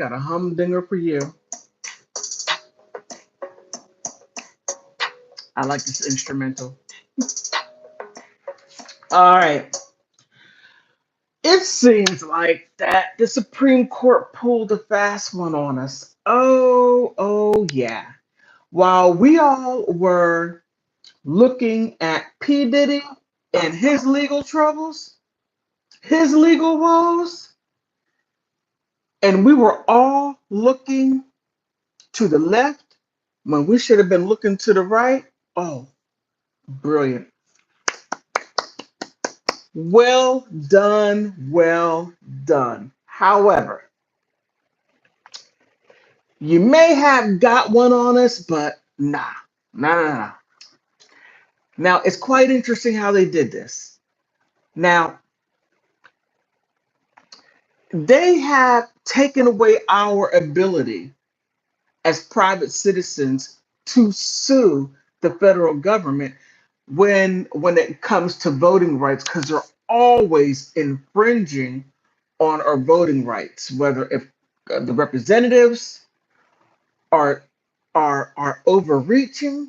Got a humdinger for you. I like this instrumental. All right. It seems like that the Supreme Court pulled a fast one on us. Oh, yeah. While we all were looking at P. Diddy and his legal troubles, his legal woes, and we were all looking to the left when we should have been looking to the right. Oh, brilliant. Well done, well done. However, you may have got one on us, but nah. Now, it's quite interesting how they did this. Now, they have taken away our ability as private citizens to sue the federal government when it comes to voting rights because they're always infringing on our voting rights, whether if the representatives are are overreaching,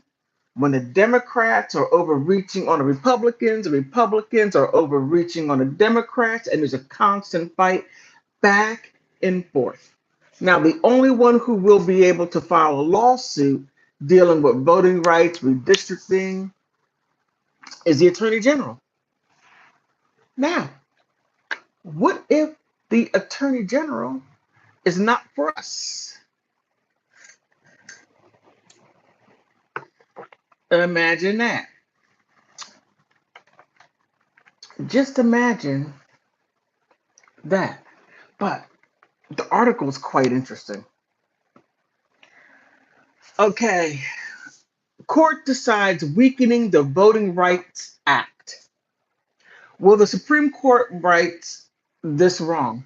when the Democrats are overreaching on the Republicans are overreaching on the Democrats, and there's a constant fight back and forth. Now, the only one who will be able to file a lawsuit dealing with voting rights, redistricting, is the Attorney General. Now, what if the Attorney General is not for us? Imagine that. Just imagine that. But the article is quite interesting. Okay, court decides weakening the Voting Rights Act. Will the Supreme Court right this wrong?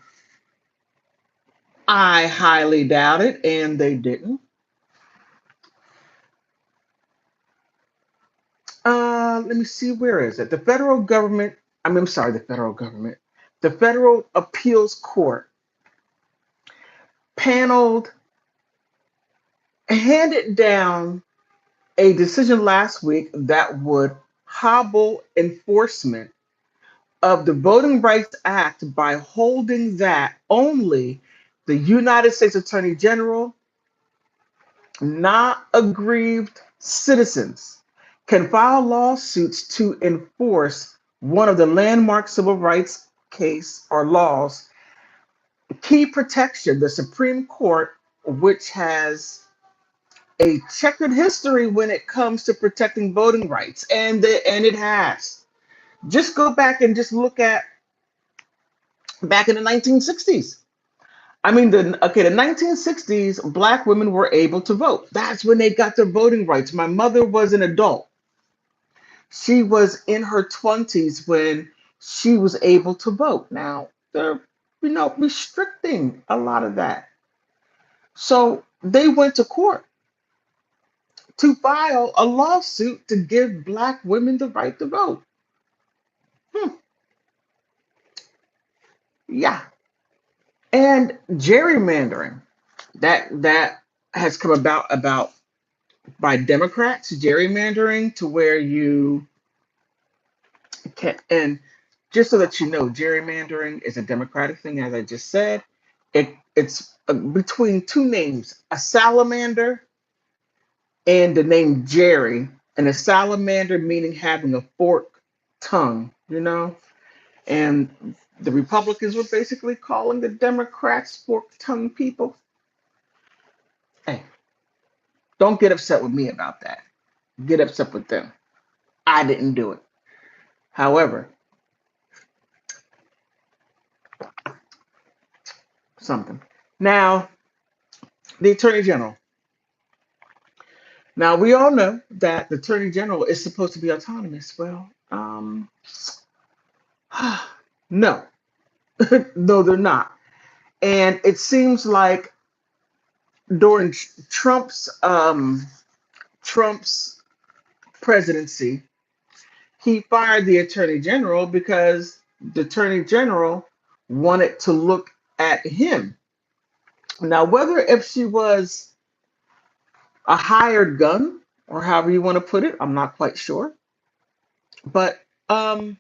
I highly doubt it, and they didn't. Let me see, where is it? The federal government, I'm sorry, the federal government. The Federal Appeals Court paneled, handed down a decision last week that would hobble enforcement of the Voting Rights Act by holding that only the United States Attorney General, not aggrieved citizens, can file lawsuits to enforce one of the landmark civil rights case or laws, key protection. The Supreme Court, which has a checkered history when it comes to protecting voting rights, and it has. Just go back and just look at back in the 1960s. I mean, the 1960s, black women were able to vote. That's when they got their voting rights. My mother was an adult. She was in her 20s when she was able to vote. Now, they're, restricting a lot of that. So they went to court to file a lawsuit to give black women the right to vote. Hmm, yeah. And gerrymandering, that has come about by Democrats, gerrymandering to where you can, and just so that you know, gerrymandering is a Democratic thing, as I just said. It's between two names, a salamander and the name Jerry, and a salamander meaning having a forked tongue, and the Republicans were basically calling the Democrats forked tongue people. Hey, don't get upset with me about that. Get upset with them. I didn't do it. However, something. Now, the Attorney General. Now, we all know that the Attorney General is supposed to be autonomous. Well, no, no, they're not. And it seems like during Trump's presidency, he fired the Attorney General because the Attorney General wanted to look at him Now, whether if she was a hired gun or however you want to put it, I'm not quite sure. But um,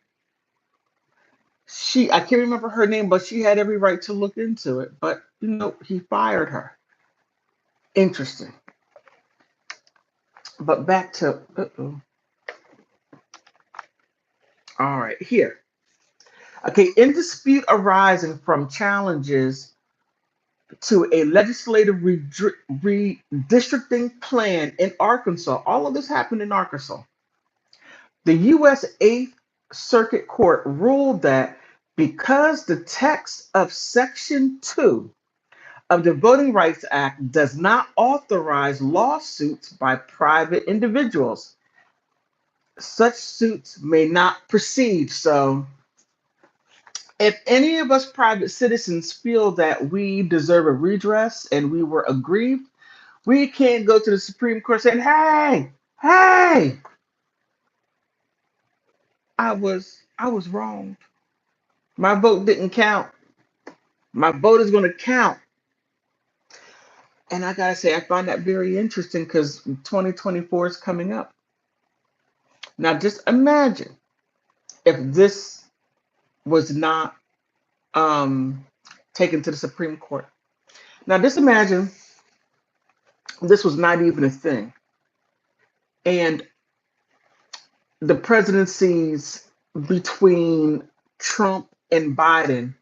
I can't remember her name, but she had every right to look into it. But he fired her. Interesting. But back to all right here. Okay, in dispute arising from challenges to a legislative redistricting plan in Arkansas. All of this happened in Arkansas. The U.S. Eighth Circuit Court ruled that because the text of Section 2 of the Voting Rights Act does not authorize lawsuits by private individuals, such suits may not proceed. So, if any of us private citizens feel that we deserve a redress and we were aggrieved, we can't go to the Supreme Court saying, "Hey, hey, I was wrong. My vote didn't count. My vote is going to count." And I gotta say, I find that very interesting because 2024 is coming up. Now, just imagine if this was not um, taken to the Supreme Court. Now, just imagine this was not even a thing, and the presidencies between Trump and Biden,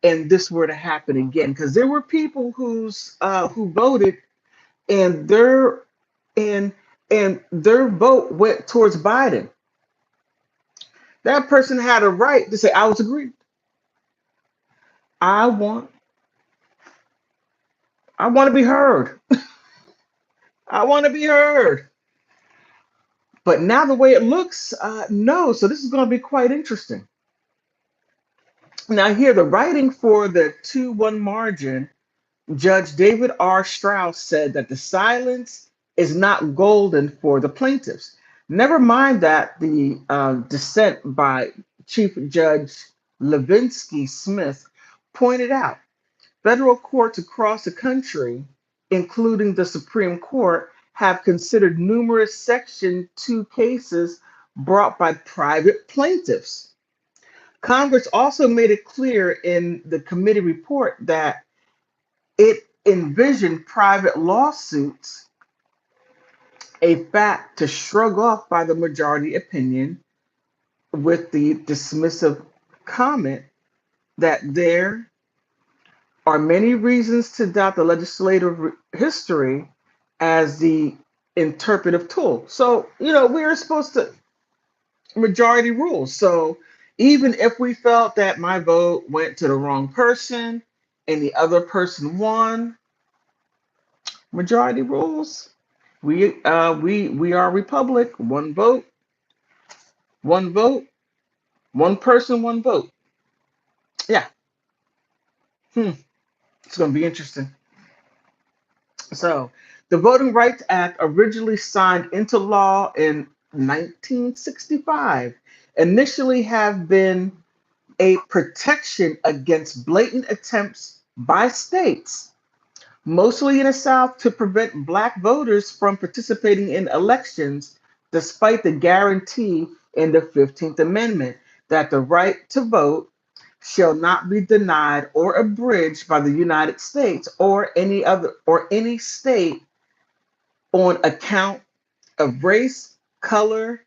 and this were to happen again, because there were people who voted, and and their vote went towards Biden. That person had a right to say, "I was aggrieved. I want I want to be heard. I want to be heard." But now the way it looks, no. So this is going to be quite interesting. Now here, the writing for the 2-1 margin, Judge David R. Strauss said that the silence is not golden for the plaintiffs. Never mind that the dissent by Chief Judge Levinsky Smith pointed out federal courts across the country, including the Supreme Court, have considered numerous Section 2 cases brought by private plaintiffs. Congress also made it clear in the committee report that it envisioned private lawsuits a fact to shrug off by the majority opinion with the dismissive comment that there are many reasons to doubt the legislative history as the interpretive tool. So, we're supposed to majority rules. So, even if we felt that my vote went to the wrong person and the other person won, majority rules. We are a republic. One vote, one person, one vote. Yeah, hmm, it's going to be interesting. So, the Voting Rights Act, originally signed into law in 1965, initially have been a protection against blatant attempts by states, mostly in the South, to prevent Black voters from participating in elections, despite the guarantee in the 15th Amendment that the right to vote shall not be denied or abridged by the United States or any state on account of race, color,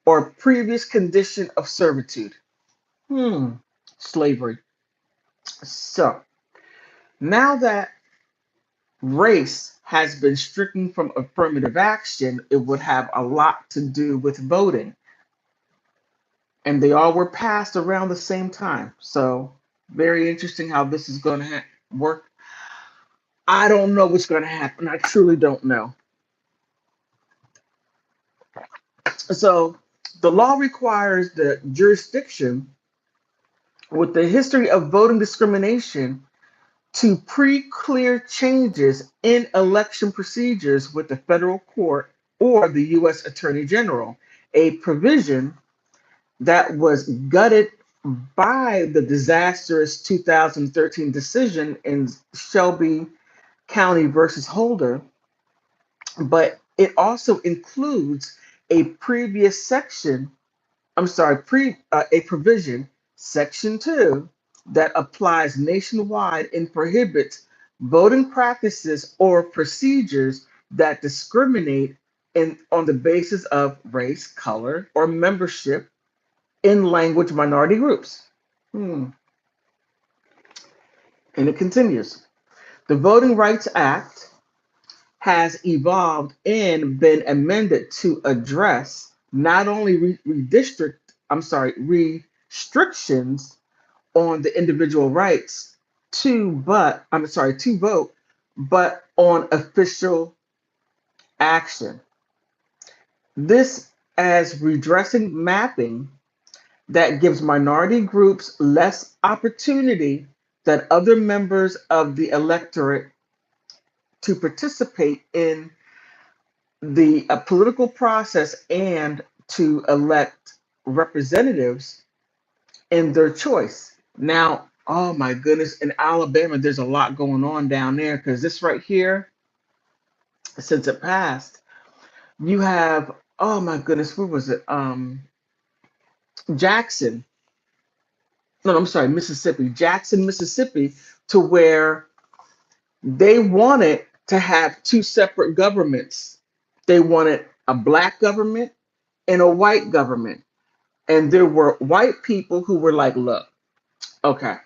or previous condition of servitude. Hmm, slavery. So now that race has been stricken from affirmative action, it would have a lot to do with voting. And they all were passed around the same time. So, very interesting how this is going to work. I don't know what's going to happen. I truly don't know. So, the law requires the jurisdiction with the history of voting discrimination to pre-clear changes in election procedures with the federal court or the U.S. Attorney General, a provision that was gutted by the disastrous 2013 decision in Shelby County versus Holder, but it also includes a previous section, a provision, Section 2, that applies nationwide and prohibits voting practices or procedures that discriminate on the basis of race, color, or membership in language minority groups. Hmm. And it continues. The Voting Rights Act has evolved and been amended to address not only restrictions on the individual rights to vote, but on official action. This as redressing mapping that gives minority groups less opportunity than other members of the electorate to participate in the political process and to elect representatives in their choice. Now, oh my goodness, in Alabama, there's a lot going on down there because this right here, since it passed, you have, oh my goodness, where was it? Jackson. No, I'm sorry, Mississippi. Jackson, Mississippi, to where they wanted to have two separate governments. They wanted a black government and a white government. And there were white people who were like, look, okay,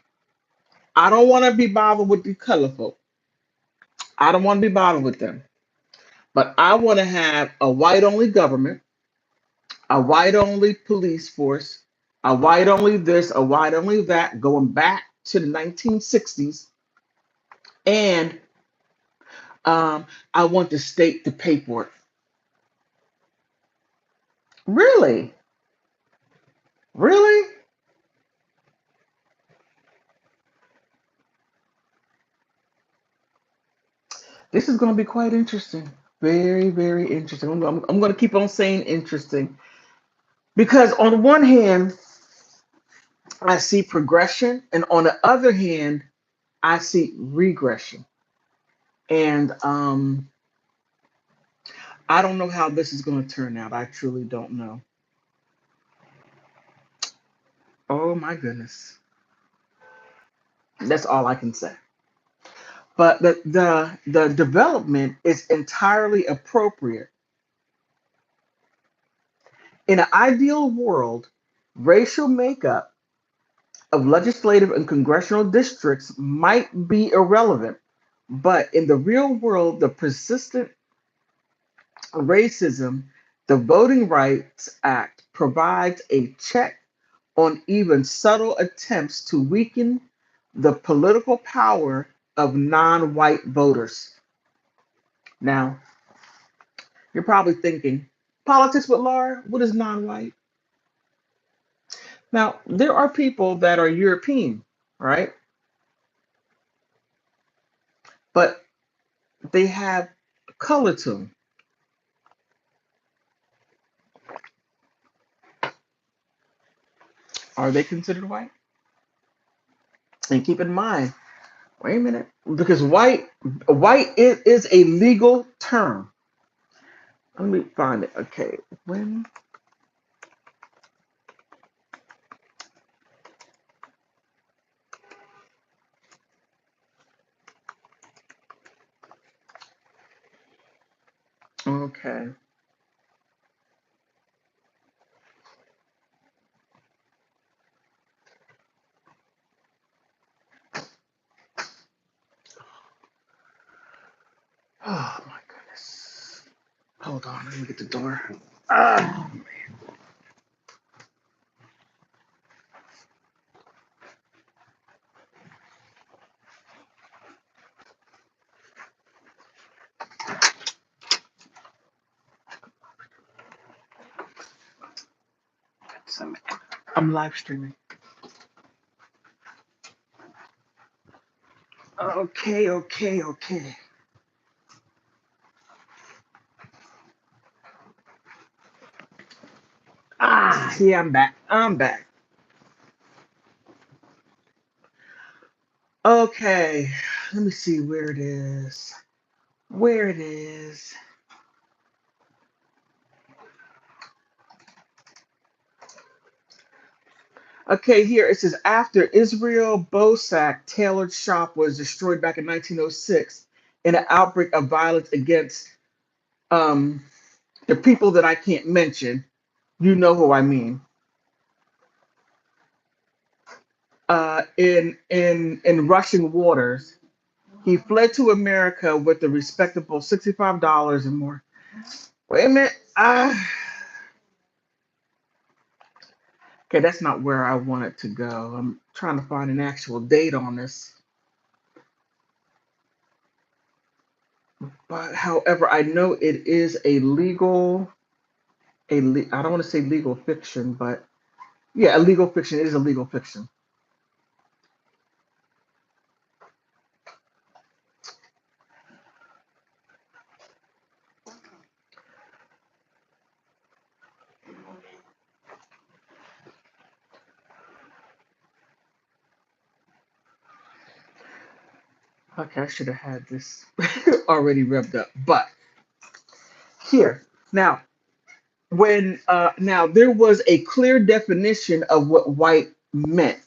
I don't want to be bothered with the color folk. I don't want to be bothered with them. But I want to have a white only government, a white only police force, a white only this, a white only that, going back to the 1960s. And I want the state to pay for it. Really? Really? This is going to be quite interesting. Very, very interesting. I'm going to keep on saying interesting because, on one hand, I see progression, and on the other hand, I see regression. And I don't know how this is going to turn out. I truly don't know. Oh my goodness. That's all I can say. But the development is entirely appropriate. In an ideal world, racial makeup of legislative and congressional districts might be irrelevant, but in the real world, the persistent racism, the Voting Rights Act provides a check on even subtle attempts to weaken the political power of non white voters. Now, you're probably thinking, politics with Laura, what is non white? Now, there are people that are European, right? But they have color to them. Are they considered white? And keep in mind, wait a minute, because white is a legal term. Let me find it. Okay, when okay. Oh my goodness. Hold on, let me get the door. Ah, I'm live streaming. Okay, okay, okay. Ah, yeah, I'm back. I'm back. Okay, let me see where it is. Where it is. Okay, here it says after Israel Bosak tailored shop was destroyed back in 1906 in an outbreak of violence against um, the people that I can't mention. You know who I mean. In Russian waters, he fled to America with a respectable $65 and more. Wait a minute. Okay, that's not where I wanted to go. I'm trying to find an actual date on this. But however, I know it is a legal, I don't want to say legal fiction, but yeah, a legal fiction. It is a legal fiction. Okay, I should have had this already revved up. But here, now, now there was a clear definition of what white meant.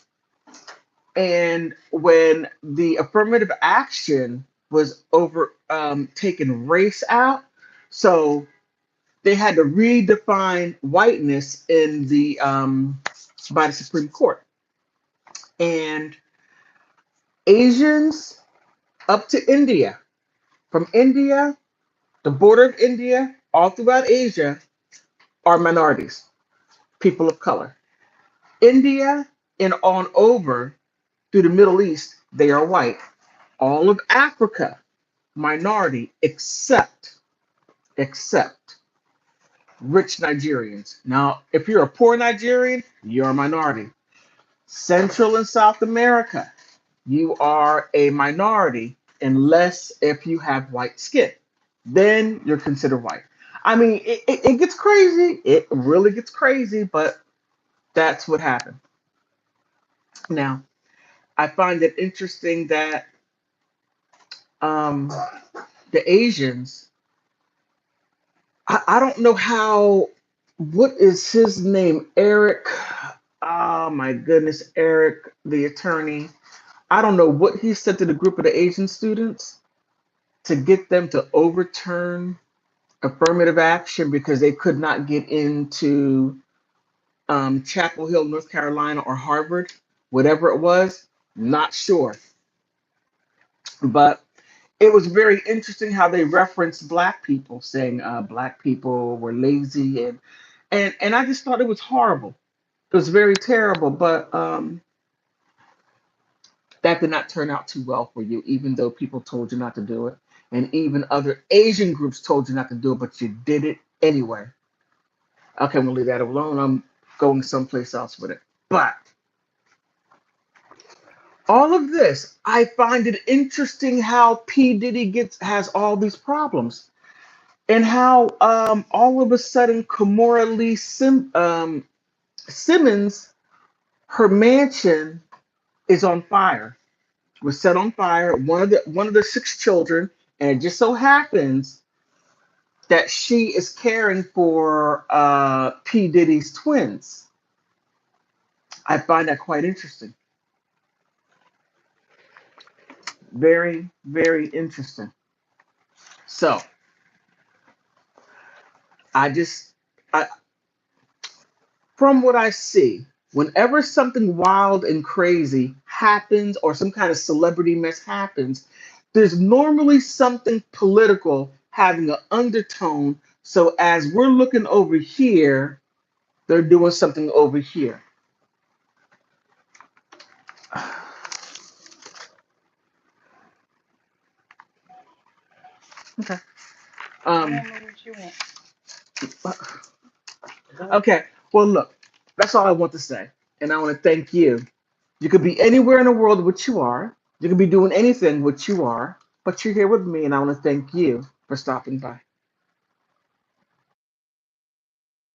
And when the affirmative action was over taking race out, so they had to redefine whiteness in the by the Supreme Court. And Asians up to India, from India, the border of India, all throughout Asia, are minorities, people of color. India and on over through the Middle East, they are white. All of Africa, minority, except rich Nigerians. Now, if you're a poor Nigerian, you're a minority. Central and South America, you are a minority unless if you have white skin. Then you're considered white. I mean, it gets crazy. It really gets crazy, but that's what happened. Now, I find it interesting that um, the Asians, I don't know how, what is his name? Eric. Oh my goodness, Eric, the attorney. I don't know what he said to the group of the Asian students to get them to overturn affirmative action because they could not get into Chapel Hill, North Carolina, or Harvard, whatever it was. Not sure. But it was very interesting how they referenced black people, saying black people were lazy, and I just thought it was horrible. It was very terrible, but that did not turn out too well for you, even though people told you not to do it, and even other Asian groups told you not to do it, but you did it anyway. Okay, I'm gonna leave that alone. I'm going someplace else with it. But all of this, I find it interesting how P. Diddy has all these problems. And how all of a sudden Kamora Lee Simmons, her mansion is on fire, was set on fire. One of the six children, and it just so happens that she is caring for P Diddy's twins. I find that quite interesting. Very, very interesting. So I just, I, from what I see, whenever something wild and crazy happens or some kind of celebrity mess happens, there's normally something political having an undertone. So as we're looking over here, they're doing something over here. Okay. Um, okay. Well, look, that's all I want to say. And I want to thank you. You could be anywhere in the world which you are. You could be doing anything which you are, but you're here with me, and I want to thank you for stopping by.